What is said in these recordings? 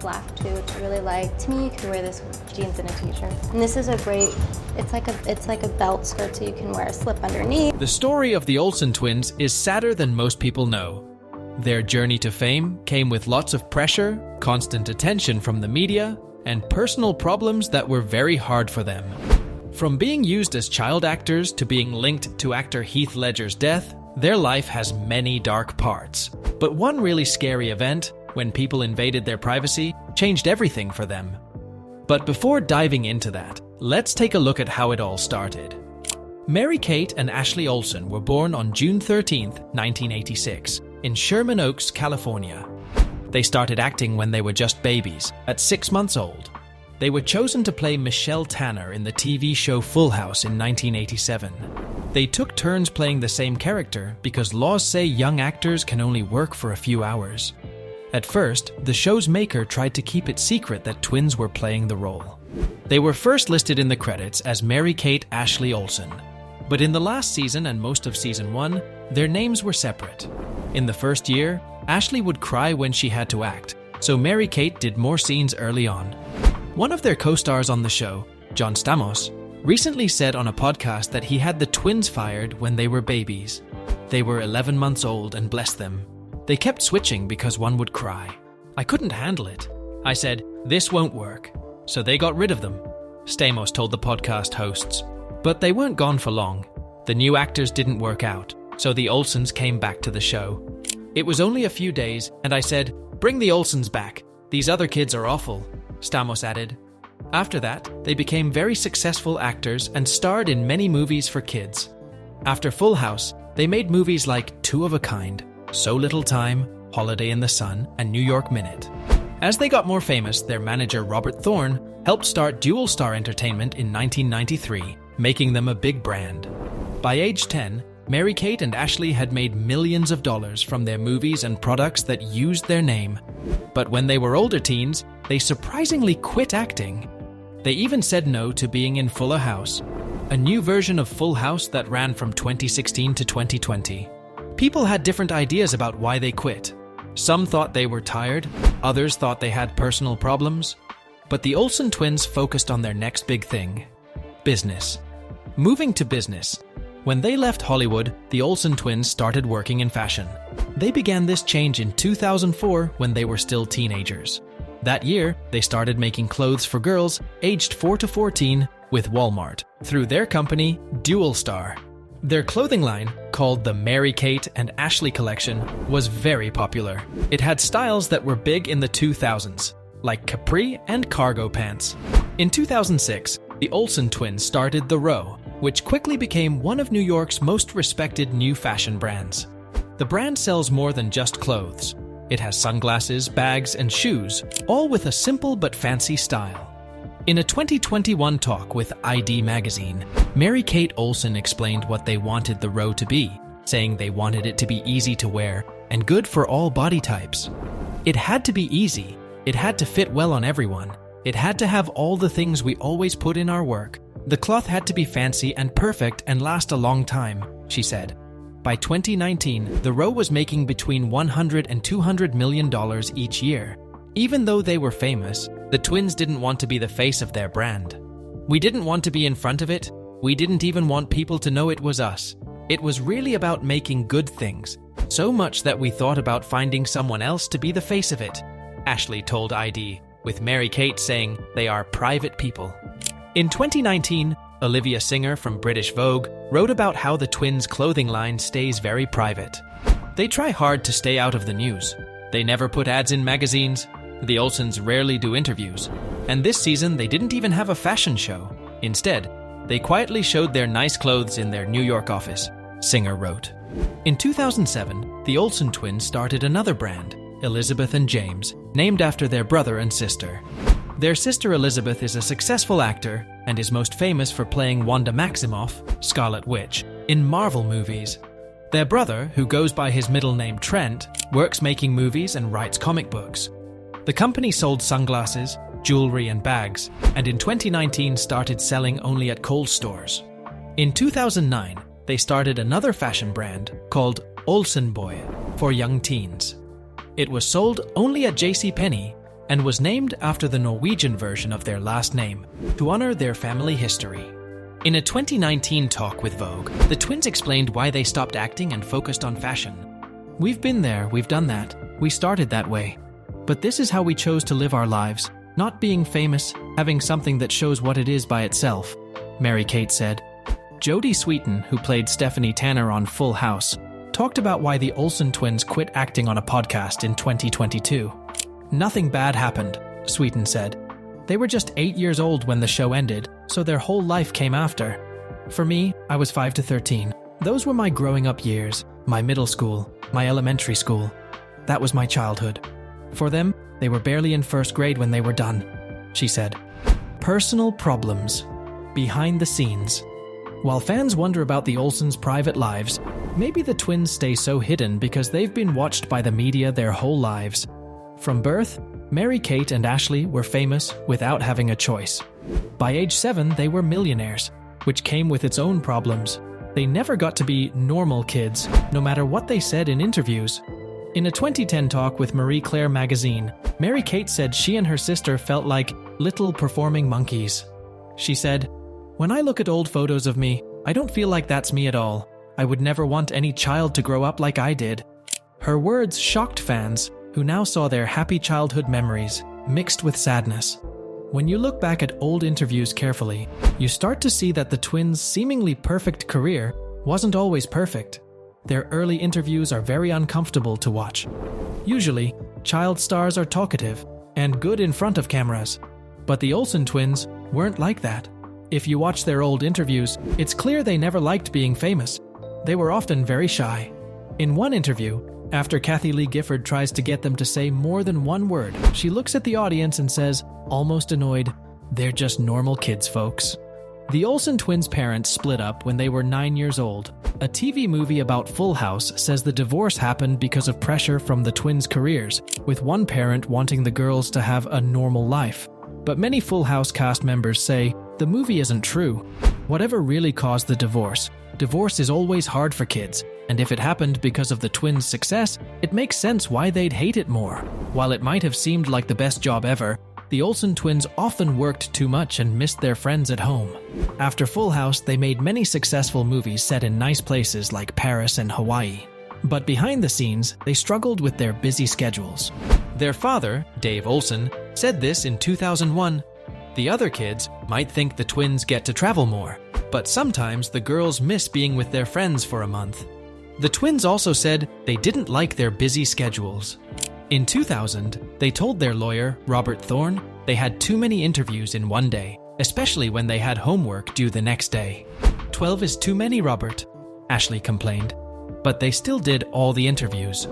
black too, which I really like. To me, you can wear this with jeans and a t-shirt. And this is a great, it's like a belt skirt, so you can wear a slip underneath. The story of the Olsen twins is sadder than most people know. Their journey to fame came with lots of pressure, constant attention from the media, and personal problems that were very hard for them. From being used as child actors to being linked to actor Heath Ledger's death, their life has many dark parts. But one really scary event, when people invaded their privacy, changed everything for them. But before diving into that, let's take a look at how it all started. Mary-Kate and Ashley Olsen were born on June 13, 1986, in Sherman Oaks, California. They started acting when they were just babies, at 6 months old. They were chosen to play Michelle Tanner in the TV show Full House in 1987. They took turns playing the same character because laws say young actors can only work for a few hours. At first, the show's maker tried to keep it secret that twins were playing the role. They were first listed in the credits as Mary-Kate Ashley Olsen. But in the last season and most of season 1, their names were separate. In the first year, Ashley would cry when she had to act, so Mary-Kate did more scenes early on. One of their co-stars on the show, John Stamos, recently said on a podcast that he had the twins fired when they were babies. They were 11 months old, and bless them, they kept switching because one would cry. I couldn't handle it. I said, "This won't work." So they got rid of them, Stamos told the podcast hosts. But they weren't gone for long. The new actors didn't work out, so the Olsens came back to the show. It was only a few days, and I said, "Bring the Olsens back. These other kids are awful," Stamos added. After that, they became very successful actors and starred in many movies for kids. After Full House, they made movies like Two of a Kind, So Little Time, Holiday in the Sun, and New York Minute. As they got more famous, their manager Robert Thorne helped start Dual Star Entertainment in 1993, making them a big brand. By age 10, Mary-Kate and Ashley had made millions of dollars from their movies and products that used their name. But when they were older teens, they surprisingly quit acting. They even said no to being in Fuller House, a new version of Full House that ran from 2016 to 2020. People had different ideas about why they quit. Some thought they were tired, others thought they had personal problems. But the Olsen twins focused on their next big thing: business. Moving to business. When they left Hollywood, the Olsen twins started working in fashion. They began this change in 2004 when they were still teenagers. That year, they started making clothes for girls aged 4 to 14 with Walmart through their company, Dual Star. Their clothing line, called the Mary-Kate and Ashley collection, was very popular. It had styles that were big in the 2000s, like capri and cargo pants. In 2006, the Olsen twins started The Row, which quickly became one of New York's most respected new fashion brands. The brand sells more than just clothes. It has sunglasses, bags, and shoes, all with a simple but fancy style. In a 2021 talk with ID magazine, Mary-Kate Olsen explained what they wanted The Row to be, saying they wanted it to be easy to wear and good for all body types. It had to be easy. It had to fit well on everyone. It had to have all the things we always put in our work. The cloth had to be fancy and perfect and last a long time, she said. By 2019, The Row was making between $100 and $200 million each year. Even though they were famous, the twins didn't want to be the face of their brand. We didn't want to be in front of it. We didn't even want people to know it was us. It was really about making good things, so much that we thought about finding someone else to be the face of it, Ashley told ID, with Mary-Kate saying they are private people. In 2019, Olivia Singer from British Vogue wrote about how the twins' clothing line stays very private. They try hard to stay out of the news. They never put ads in magazines. The Olsens rarely do interviews. And this season, they didn't even have a fashion show. Instead, they quietly showed their nice clothes in their New York office, Singer wrote. In 2007, the Olsen twins started another brand, Elizabeth and James, named after their brother and sister. Their sister Elizabeth is a successful actor and is most famous for playing Wanda Maximoff, Scarlet Witch, in Marvel movies. Their brother, who goes by his middle name Trent, works making movies and writes comic books. The company sold sunglasses, jewelry, and bags, and in 2019 started selling only at Kohl's stores. In 2009, they started another fashion brand called Olsen Boy for young teens. It was sold only at JCPenney, and was named after the Norwegian version of their last name, to honor their family history. In a 2019 talk with Vogue, the twins explained why they stopped acting and focused on fashion. "We've been there, we've done that. We started that way. But this is how we chose to live our lives, not being famous, having something that shows what it is by itself," Mary-Kate said. Jodie Sweetin, who played Stephanie Tanner on Full House, talked about why the Olsen twins quit acting on a podcast in 2022. "Nothing bad happened," Sweetin said. "They were just 8 years old when the show ended, so their whole life came after. For me, I was 5 to 13. Those were my growing up years, my middle school, my elementary school. That was my childhood. For them, they were barely in first grade when they were done," she said. Personal problems. Behind the scenes. While fans wonder about the Olsens' private lives, maybe the twins stay so hidden because they've been watched by the media their whole lives. From birth, Mary-Kate and Ashley were famous without having a choice. By age 7, they were millionaires, which came with its own problems. They never got to be normal kids, no matter what they said in interviews. In a 2010 talk with Marie Claire magazine, Mary-Kate said she and her sister felt like little performing monkeys. She said, "When I look at old photos of me, I don't feel like that's me at all. I would never want any child to grow up like I did." Her words shocked fans, who now saw their happy childhood memories, mixed with sadness. When you look back at old interviews carefully, you start to see that the twins' seemingly perfect career wasn't always perfect. Their early interviews are very uncomfortable to watch. Usually, child stars are talkative and good in front of cameras, but the Olsen twins weren't like that. If you watch their old interviews, it's clear they never liked being famous. They were often very shy. In one interview, after Kathy Lee Gifford tries to get them to say more than one word, she looks at the audience and says, almost annoyed, "They're just normal kids, folks." The Olsen twins' parents split up when they were 9 years old. A TV movie about Full House says the divorce happened because of pressure from the twins' careers, with one parent wanting the girls to have a normal life. But many Full House cast members say the movie isn't true. Whatever really caused the divorce is always hard for kids, and if it happened because of the twins' success, it makes sense why they'd hate it more. While it might have seemed like the best job ever, the Olsen twins often worked too much and missed their friends at home. After Full House, they made many successful movies set in nice places like Paris and Hawaii. But behind the scenes, they struggled with their busy schedules. Their father, Dave Olsen, said this in 2001. "The other kids might think the twins get to travel more, but sometimes the girls miss being with their friends for a month." The twins also said they didn't like their busy schedules. In 2000, they told their lawyer, Robert Thorne, they had too many interviews in one day, especially when they had homework due the next day. 12 is too many, Robert, Ashley complained. But they still did all the interviews.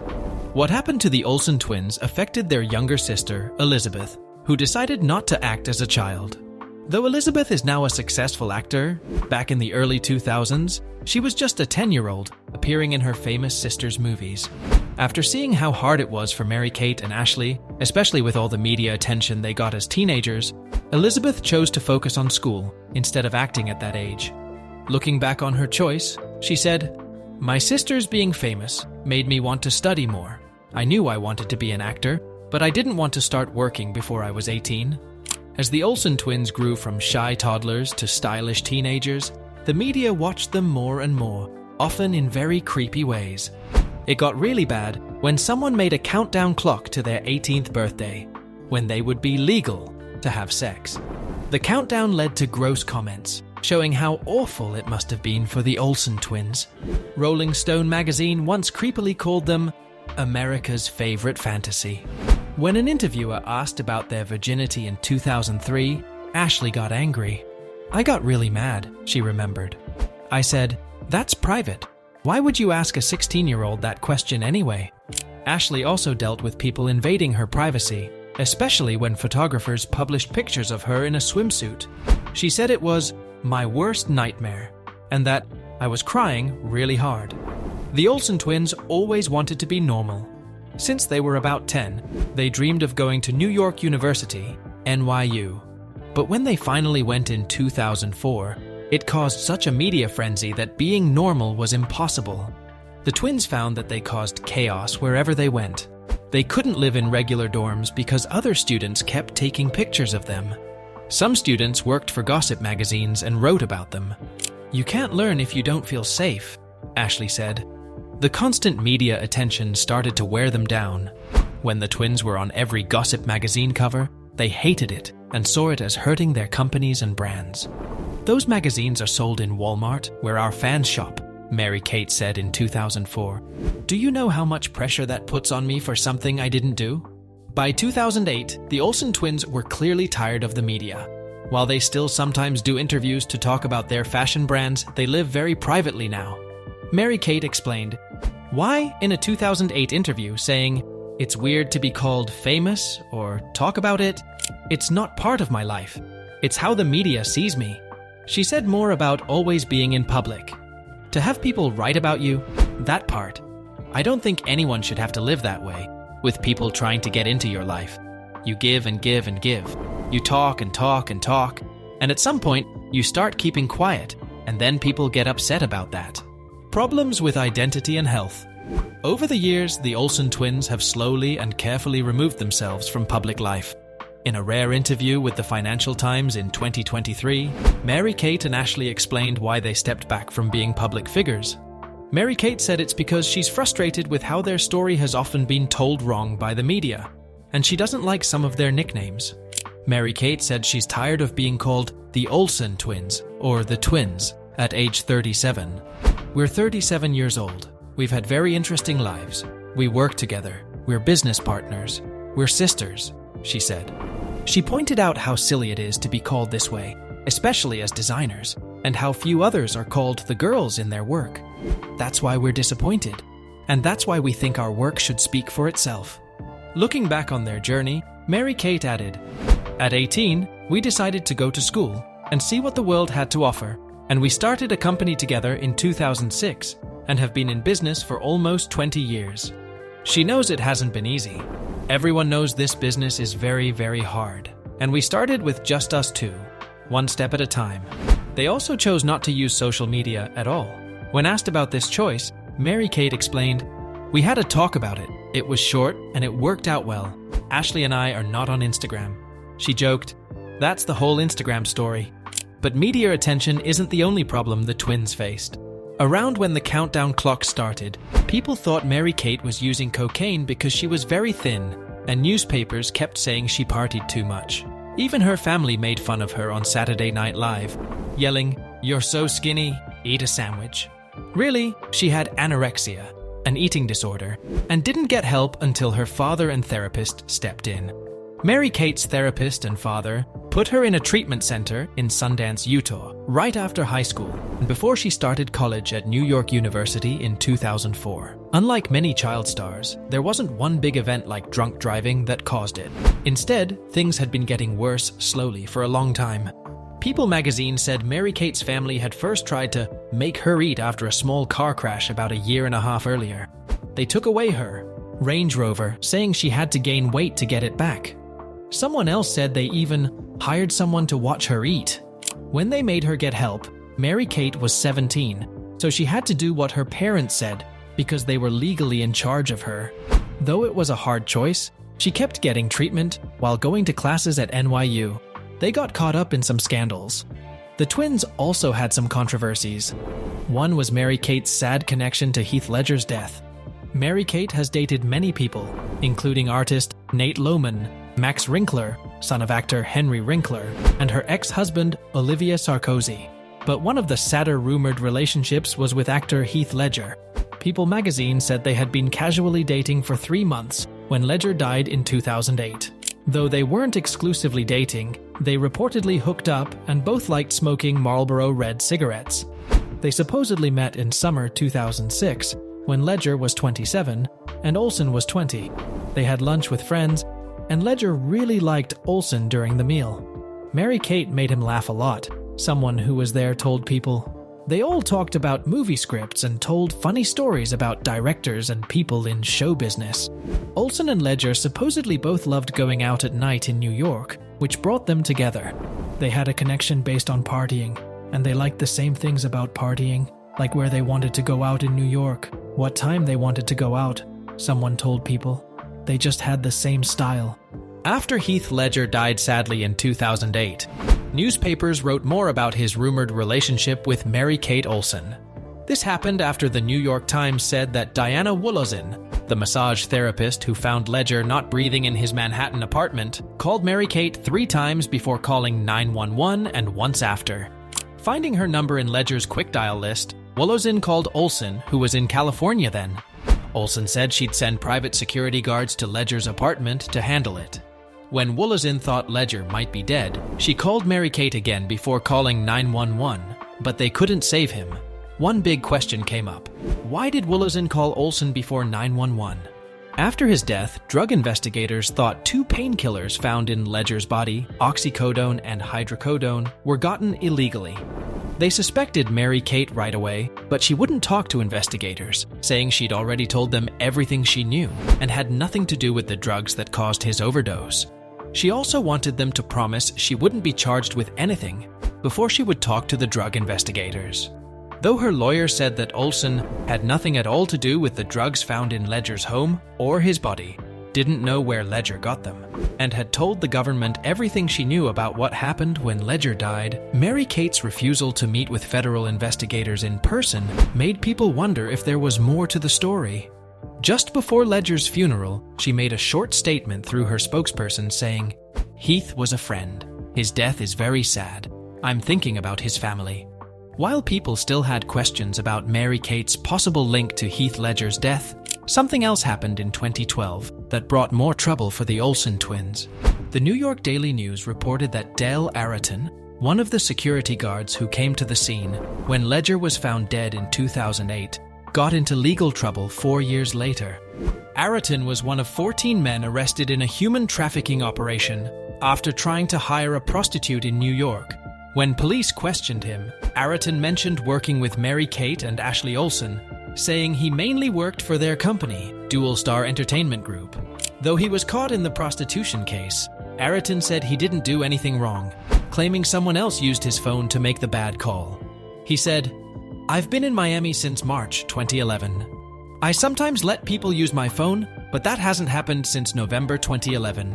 What happened to the Olsen twins affected their younger sister, Elizabeth, who decided not to act as a child. Though Elizabeth is now a successful actor, back in the early 2000s, she was just a 10-year-old, appearing in her famous sister's movies. After seeing how hard it was for Mary-Kate and Ashley, especially with all the media attention they got as teenagers, Elizabeth chose to focus on school instead of acting at that age. Looking back on her choice, she said, "My sisters being famous made me want to study more. I knew I wanted to be an actor, but I didn't want to start working before I was 18. As the Olsen twins grew from shy toddlers to stylish teenagers, the media watched them more and more, often in very creepy ways. It got really bad when someone made a countdown clock to their 18th birthday, when they would be legal to have sex. The countdown led to gross comments, showing how awful it must have been for the Olsen twins. Rolling Stone magazine once creepily called them America's favorite fantasy. When an interviewer asked about their virginity in 2003, Ashley got angry. "I got really mad," she remembered. "I said, 'That's private. Why would you ask a 16-year-old that question anyway?'" Ashley also dealt with people invading her privacy, especially when photographers published pictures of her in a swimsuit. She said it was "my worst nightmare," and that "I was crying really hard." The Olsen twins always wanted to be normal. Since they were about 10, they dreamed of going to New York University, NYU. But when they finally went in 2004, it caused such a media frenzy that being normal was impossible. The twins found that they caused chaos wherever they went. They couldn't live in regular dorms because other students kept taking pictures of them. Some students worked for gossip magazines and wrote about them. "You can't learn if you don't feel safe," Ashley said. The constant media attention started to wear them down. When the twins were on every gossip magazine cover, they hated it and saw it as hurting their companies and brands. "Those magazines are sold in Walmart, where our fans shop," Mary-Kate said in 2004. "Do you know how much pressure that puts on me for something I didn't do?" By 2008, the Olsen twins were clearly tired of the media. While they still sometimes do interviews to talk about their fashion brands, they live very privately now. Mary-Kate explained, why in a 2008 interview saying, "It's weird to be called famous or talk about it. It's not part of my life. It's how the media sees me." She said more about always being in public. To have people write about you, that part. "I don't think anyone should have to live that way, with people trying to get into your life. You give and give and give. You talk and talk and talk, and at some point, you start keeping quiet, and then people get upset about that." Problems with identity and health. Over the years, the Olsen twins have slowly and carefully removed themselves from public life. In a rare interview with the Financial Times in 2023, Mary-Kate and Ashley explained why they stepped back from being public figures. Mary-Kate said it's because she's frustrated with how their story has often been told wrong by the media, and she doesn't like some of their nicknames. Mary-Kate said she's tired of being called the Olsen twins, or the twins, at age 37. "We're 37 years old. We've had very interesting lives. We work together. We're business partners. We're sisters," she said. She pointed out how silly it is to be called this way, especially as designers, and how few others are called the girls in their work. "That's why we're disappointed, and that's why we think our work should speak for itself." Looking back on their journey, Mary-Kate added, "At 18, we decided to go to school and see what the world had to offer, and we started a company together in 2006 and have been in business for almost 20 years. She knows it hasn't been easy. Everyone knows this business is very, very hard, and we started with just us two, one step at a time." They also chose not to use social media at all. When asked about this choice, Mary-Kate explained, "We had a talk about it. It was short and it worked out well. Ashley and I are not on Instagram." She joked, "That's the whole Instagram story." But media attention isn't the only problem the twins faced. Around when the countdown clock started, people thought Mary-Kate was using cocaine because she was very thin, and newspapers kept saying she partied too much. Even her family made fun of her on Saturday Night Live, yelling, "You're so skinny, eat a sandwich." Really, she had anorexia, an eating disorder, and didn't get help until her father and therapist stepped in. Mary-Kate's therapist and father put her in a treatment center in Sundance, Utah, right after high school and before she started college at New York University in 2004. Unlike many child stars, there wasn't one big event like drunk driving that caused it. Instead, things had been getting worse slowly for a long time. People magazine said Mary-Kate's family had first tried to make her eat after a small car crash about a year and a half earlier. They took away her Range Rover, saying she had to gain weight to get it back. Someone else said they even hired someone to watch her eat. When they made her get help, Mary-Kate was 17, so she had to do what her parents said because they were legally in charge of her. Though it was a hard choice, she kept getting treatment while going to classes at NYU. They got caught up in some scandals. The twins also had some controversies. One was Mary-Kate's sad connection to Heath Ledger's death. Mary-Kate has dated many people, including artist Nate Lohman, Max Rinkler, son of actor Henry Winkler, and her ex-husband Olivia Sarkozy. But one of the sadder rumored relationships was with actor Heath Ledger. People magazine said they had been casually dating for 3 months when Ledger died in 2008. Though they weren't exclusively dating, they reportedly hooked up and both liked smoking Marlboro Red cigarettes. They supposedly met in summer 2006 when Ledger was 27 and Olsen was 20. They had lunch with friends, and Ledger really liked Olsen during the meal. Mary-Kate made him laugh a lot, someone who was there told people. They all talked about movie scripts and told funny stories about directors and people in show business. Olsen and Ledger supposedly both loved going out at night in New York, which brought them together. They had a connection based on partying, and they liked the same things about partying, like where they wanted to go out in New York, what time they wanted to go out, someone told people. They just had the same style. After Heath Ledger died sadly in 2008, newspapers wrote more about his rumored relationship with Mary-Kate Olsen. This happened after the New York Times said that Diana Wolozin, the massage therapist who found Ledger not breathing in his Manhattan apartment, called Mary-Kate 3 times before calling 911 and once after. Finding her number in Ledger's quick dial list, Wolozin called Olsen, who was in California then. Olsen said she'd send private security guards to Ledger's apartment to handle it. When Wolozin thought Ledger might be dead, she called Mary-Kate again before calling 911, but they couldn't save him. One big question came up. Why did Wolozin call Olsen before 911? After his death, drug investigators thought 2 painkillers found in Ledger's body, oxycodone and hydrocodone, were gotten illegally. They suspected Mary-Kate right away, but she wouldn't talk to investigators, saying she'd already told them everything she knew and had nothing to do with the drugs that caused his overdose. She also wanted them to promise she wouldn't be charged with anything before she would talk to the drug investigators. Though her lawyer said that Olsen had nothing at all to do with the drugs found in Ledger's home or his body, didn't know where Ledger got them, and had told the government everything she knew about what happened when Ledger died, Mary-Kate's refusal to meet with federal investigators in person made people wonder if there was more to the story. Just before Ledger's funeral, she made a short statement through her spokesperson saying, "Heath was a friend. His death is very sad. I'm thinking about his family." While people still had questions about Mary-Kate's possible link to Heath Ledger's death, something else happened in 2012 that brought more trouble for the Olsen twins. The New York Daily News reported that Dale Ariton, one of the security guards who came to the scene when Ledger was found dead in 2008, got into legal trouble 4 years later. Ariton was one of 14 men arrested in a human trafficking operation after trying to hire a prostitute in New York. When police questioned him, Ariton mentioned working with Mary-Kate and Ashley Olsen, saying he mainly worked for their company, Dual Star Entertainment Group. Though he was caught in the prostitution case, Ariton said he didn't do anything wrong, claiming someone else used his phone to make the bad call. He said, "I've been in Miami since March 2011. I sometimes let people use my phone, but that hasn't happened since November 2011.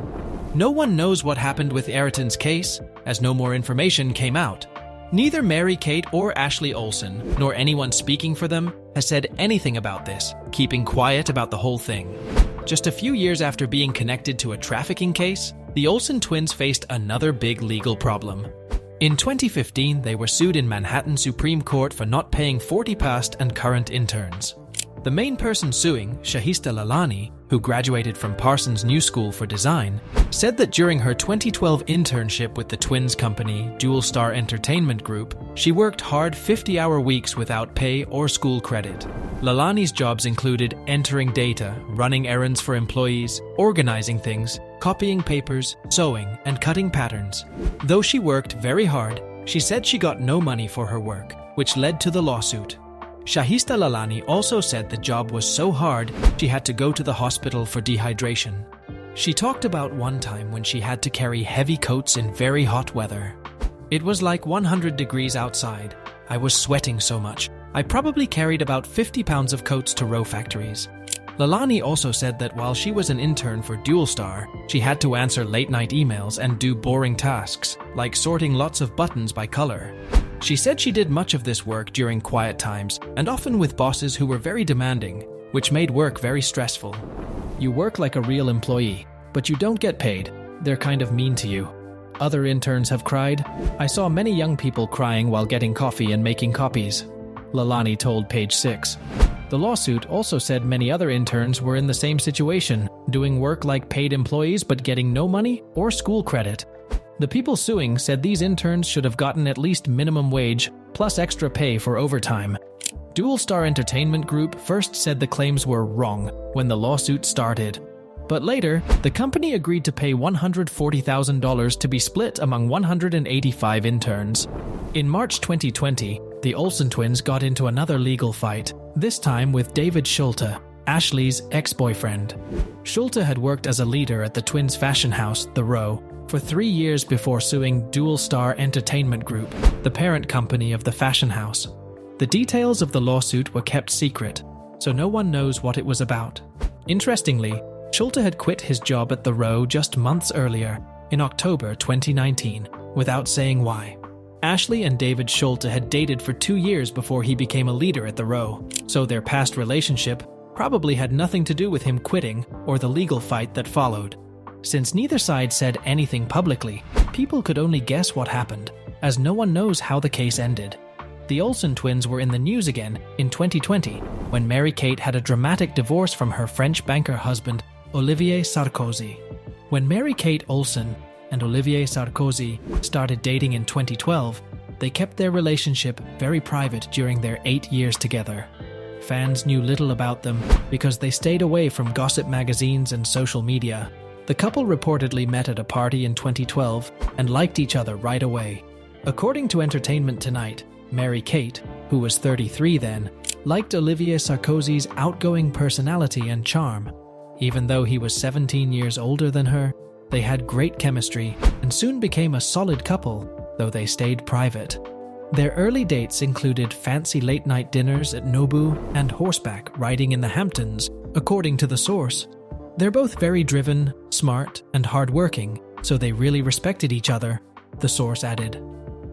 No one knows what happened with Ariton's case, as no more information came out. Neither Mary-Kate or Ashley Olsen, nor anyone speaking for them, has said anything about this, keeping quiet about the whole thing." Just a few years after being connected to a trafficking case, the Olsen twins faced another big legal problem. In 2015, they were sued in Manhattan Supreme Court for not paying 40 past and current interns. The main person suing, Shahista Lalani, who graduated from Parsons New School for Design, said that during her 2012 internship with the twins company, Dual Star Entertainment Group, she worked hard 50-hour weeks without pay or school credit. Lalani's jobs included entering data, running errands for employees, organizing things, copying papers, sewing, and cutting patterns. Though she worked very hard, she said she got no money for her work, which led to the lawsuit. Shahista Lalani also said the job was so hard she had to go to the hospital for dehydration. She talked about one time when she had to carry heavy coats in very hot weather. "It was like 100 degrees outside. I was sweating so much. I probably carried about 50 pounds of coats to row factories." Lalani also said that while she was an intern for Dual Star, she had to answer late-night emails and do boring tasks, like sorting lots of buttons by color. She said she did much of this work during quiet times, and often with bosses who were very demanding, which made work very stressful. "You work like a real employee, but you don't get paid. They're kind of mean to you." Other interns have cried. "I saw many young people crying while getting coffee and making copies," Lalani told Page 6. The lawsuit also said many other interns were in the same situation, doing work like paid employees but getting no money or school credit. The people suing said these interns should have gotten at least minimum wage, plus extra pay for overtime. Dual Star Entertainment Group first said the claims were wrong when the lawsuit started. But later, the company agreed to pay $140,000 to be split among 185 interns. In March 2020, the Olsen twins got into another legal fight, this time with David Schulte, Ashley's ex-boyfriend. Schulte had worked as a leader at the twins' fashion house, The Row, for 3 years before suing Dual Star Entertainment Group, the parent company of the fashion house. The details of the lawsuit were kept secret, so no one knows what it was about. Interestingly, Schulte had quit his job at the Row just months earlier, in October 2019, without saying why. Ashley and David Schulte had dated for 2 years before he became a leader at the Row, so their past relationship probably had nothing to do with him quitting or the legal fight that followed. Since neither side said anything publicly, people could only guess what happened, as no one knows how the case ended. The Olsen twins were in the news again in 2020 when Mary-Kate had a dramatic divorce from her French banker husband, Olivier Sarkozy. When Mary-Kate Olsen and Olivier Sarkozy started dating in 2012, they kept their relationship very private during their 8 years together. Fans knew little about them because they stayed away from gossip magazines and social media. The couple reportedly met at a party in 2012 and liked each other right away. According to Entertainment Tonight, Mary-Kate, who was 33 then, liked Olivier Sarkozy's outgoing personality and charm. Even though he was 17 years older than her, they had great chemistry and soon became a solid couple, though they stayed private. Their early dates included fancy late-night dinners at Nobu and horseback riding in the Hamptons, according to the source. They're both very driven, smart, and hardworking, so they really respected each other, the source added.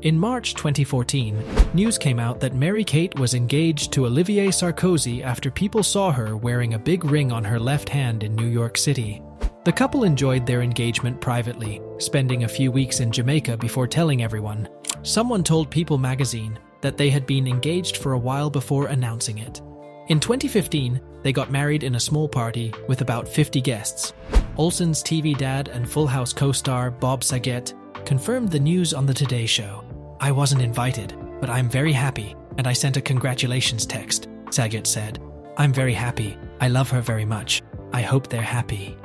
In March 2014, news came out that Mary-Kate was engaged to Olivier Sarkozy after people saw her wearing a big ring on her left hand in New York City. The couple enjoyed their engagement privately, spending a few weeks in Jamaica before telling everyone. Someone told People magazine that they had been engaged for a while before announcing it. In 2015, they got married in a small party with about 50 guests. Olsen's TV dad and Full House co-star Bob Saget confirmed the news on the Today Show. "I wasn't invited, but I'm very happy, and I sent a congratulations text," Saget said. "I'm very happy. I love her very much. I hope they're happy."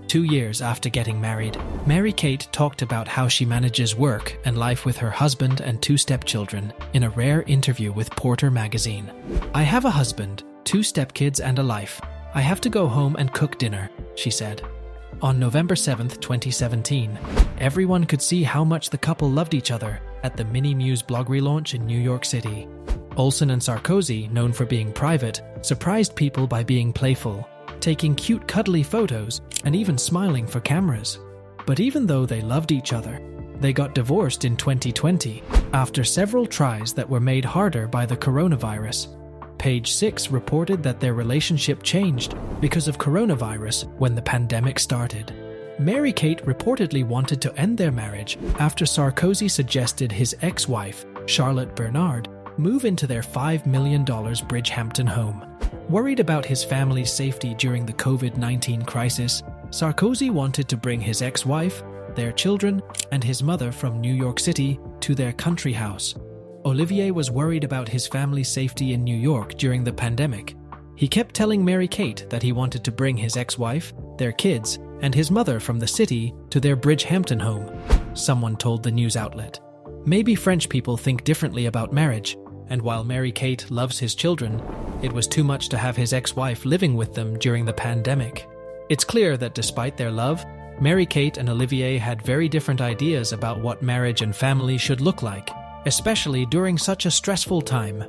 2 years after getting married, Mary-Kate talked about how she manages work and life with her husband and 2 stepchildren in a rare interview with Porter magazine. "I have a husband, 2 stepkids and a life. I have to go home and cook dinner," she said. On November 7, 2017, everyone could see how much the couple loved each other at the Mini Muse blog relaunch in New York City. Olsen and Sarkozy, known for being private, surprised people by being playful, taking cute cuddly photos, and even smiling for cameras. But even though they loved each other, they got divorced in 2020 after several tries that were made harder by the coronavirus. Page 6 reported that their relationship changed because of coronavirus when the pandemic started. Mary-Kate reportedly wanted to end their marriage after Sarkozy suggested his ex-wife, Charlotte Bernard, move into their $5 million Bridgehampton home. Worried about his family's safety during the COVID-19 crisis, Sarkozy wanted to bring his ex-wife, their children, and his mother from New York City to their country house. Olivier was worried about his family's safety in New York during the pandemic. He kept telling Mary-Kate that he wanted to bring his ex-wife, their kids, and his mother from the city to their Bridgehampton home, someone told the news outlet. Maybe French people think differently about marriage, and while Mary-Kate loves his children, it was too much to have his ex-wife living with them during the pandemic. It's clear that despite their love, Mary-Kate and Olivier had very different ideas about what marriage and family should look like, especially during such a stressful time.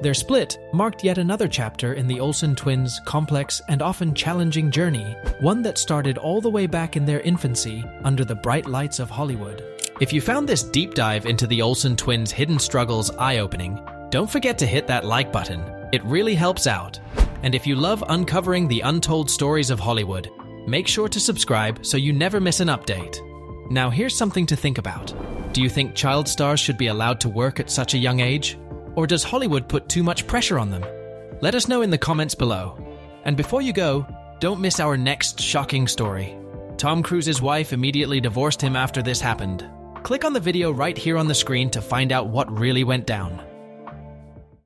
Their split marked yet another chapter in the Olsen twins' complex and often challenging journey, one that started all the way back in their infancy under the bright lights of Hollywood. If you found this deep dive into the Olsen twins' hidden struggles eye-opening, don't forget to hit that like button. It really helps out. And if you love uncovering the untold stories of Hollywood, make sure to subscribe so you never miss an update. Now here's something to think about. Do you think child stars should be allowed to work at such a young age? Or does Hollywood put too much pressure on them? Let us know in the comments below. And before you go, don't miss our next shocking story. Tom Cruise's wife immediately divorced him after this happened. Click on the video right here on the screen to find out what really went down.